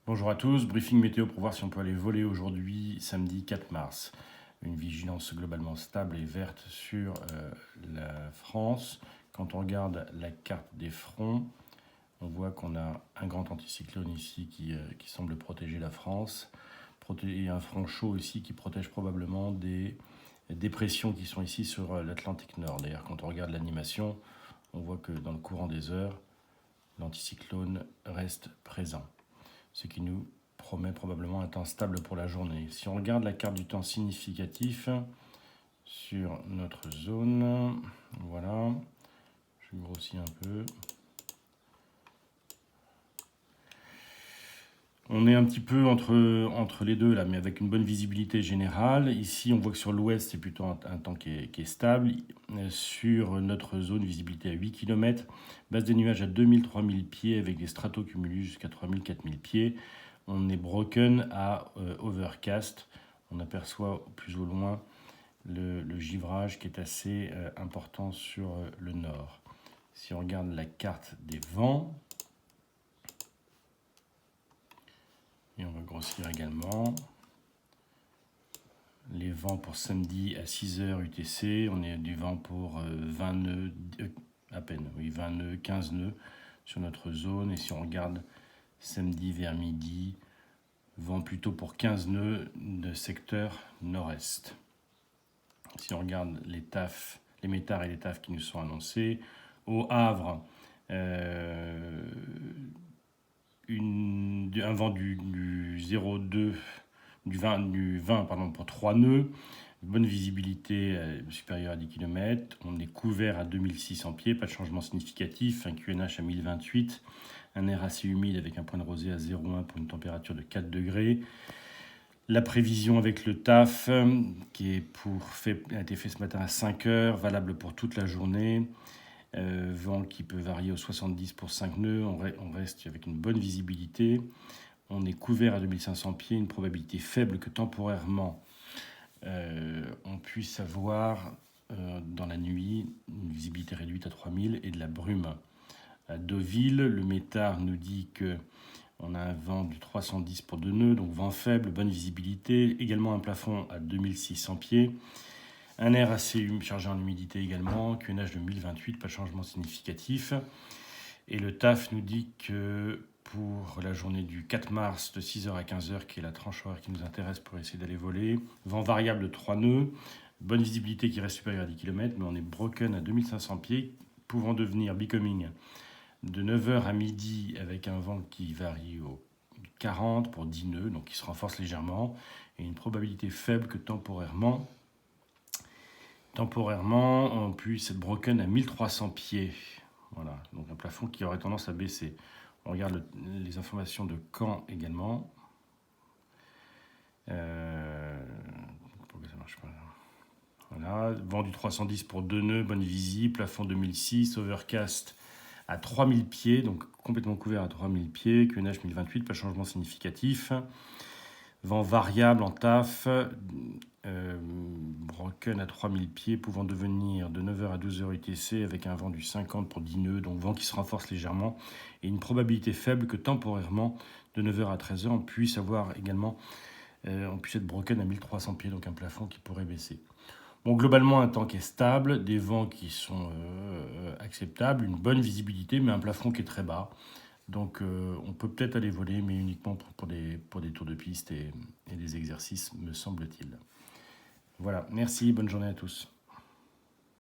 Bonjour à tous, briefing météo pour voir si on peut aller voler aujourd'hui, samedi 4 mars. Une vigilance globalement stable et verte sur la France. Quand on regarde la carte des fronts, on voit qu'on a un grand anticyclone ici qui semble protéger la France. Et un front chaud ici qui protège probablement des dépressions qui sont ici sur l'Atlantique Nord. D'ailleurs, quand on regarde l'animation, on voit que dans le courant des heures, l'anticyclone reste présent, ce qui nous promet probablement un temps stable pour la journée. Si on regarde la carte du temps significatif sur notre zone, voilà, je grossis un peu. On est un petit peu entre les deux là, mais avec une bonne visibilité générale. Ici, on voit que sur l'ouest, c'est plutôt un temps qui est stable. Sur notre zone, visibilité à 8 km, base des nuages à 2000-3000 pieds avec des stratocumulus jusqu'à 3000-4000 pieds. On est broken à overcast. On aperçoit plus au loin le givrage qui est assez important sur le nord. Si on regarde la carte des vents, et on va grossir également. Les vents pour samedi à 6h UTC, on est du vent pour 20 nœuds, à peine, oui, 20 nœuds, 15 nœuds sur notre zone. Et si on regarde samedi vers midi, vent plutôt pour 15 nœuds de secteur nord-est. Si on regarde les TAF, les métars et les TAF qui nous sont annoncés, au Havre, un vent du 0,2, du 20 pardon, pour 3 nœuds, bonne visibilité supérieure à 10 km, on est couvert à 2600 pieds, pas de changement significatif, un QNH à 1028, un air assez humide avec un point de rosée à 0,1 pour une température de 4 degrés. La prévision avec le TAF qui a été fait ce matin à 5 heures, valable pour toute la journée. Vent qui peut varier au 70 pour 5 nœuds, on reste avec une bonne visibilité, on est couvert à 2500 pieds, une probabilité faible que temporairement on puisse avoir dans la nuit une visibilité réduite à 3000 et de la brume. À Deauville, le métard nous dit qu'on a un vent de 310 pour 2 nœuds, donc vent faible, bonne visibilité, également un plafond à 2600 pieds. Un air assez chargé en humidité également, QNH de 1028, pas de changement significatif. Et le TAF nous dit que pour la journée du 4 mars de 6h à 15h, qui est la tranche horaire qui nous intéresse pour essayer d'aller voler, vent variable de 3 nœuds, bonne visibilité qui reste supérieure à 10 km, mais on est broken à 2500 pieds, pouvant devenir becoming de 9h à midi avec un vent qui varie au 40 pour 10 nœuds, donc qui se renforce légèrement, et une probabilité faible que temporairement, on puisse être broken à 1300 pieds. Voilà, donc un plafond qui aurait tendance à baisser. On regarde les informations de Caen également. Pourquoi ça marche pas là ? Voilà, vent du 310 pour 2 nœuds, bonne visie, plafond 2006, overcast à 3000 pieds, donc complètement couvert à 3000 pieds, QNH 1028, pas de changement significatif. Vent variable en TAF, broken à 3000 pieds, pouvant devenir de 9h à 12h UTC avec un vent du 50 pour 10 nœuds, donc vent qui se renforce légèrement, et une probabilité faible que temporairement, de 9h à 13h, on puisse avoir également, on puisse être broken à 1300 pieds, donc un plafond qui pourrait baisser. Bon, globalement, un temps qui est stable, des vents qui sont acceptables, une bonne visibilité, mais un plafond qui est très bas. Donc on peut peut-être aller voler, mais uniquement pour des tours de piste et des exercices, me semble-t-il. Voilà, merci, bonne journée à tous.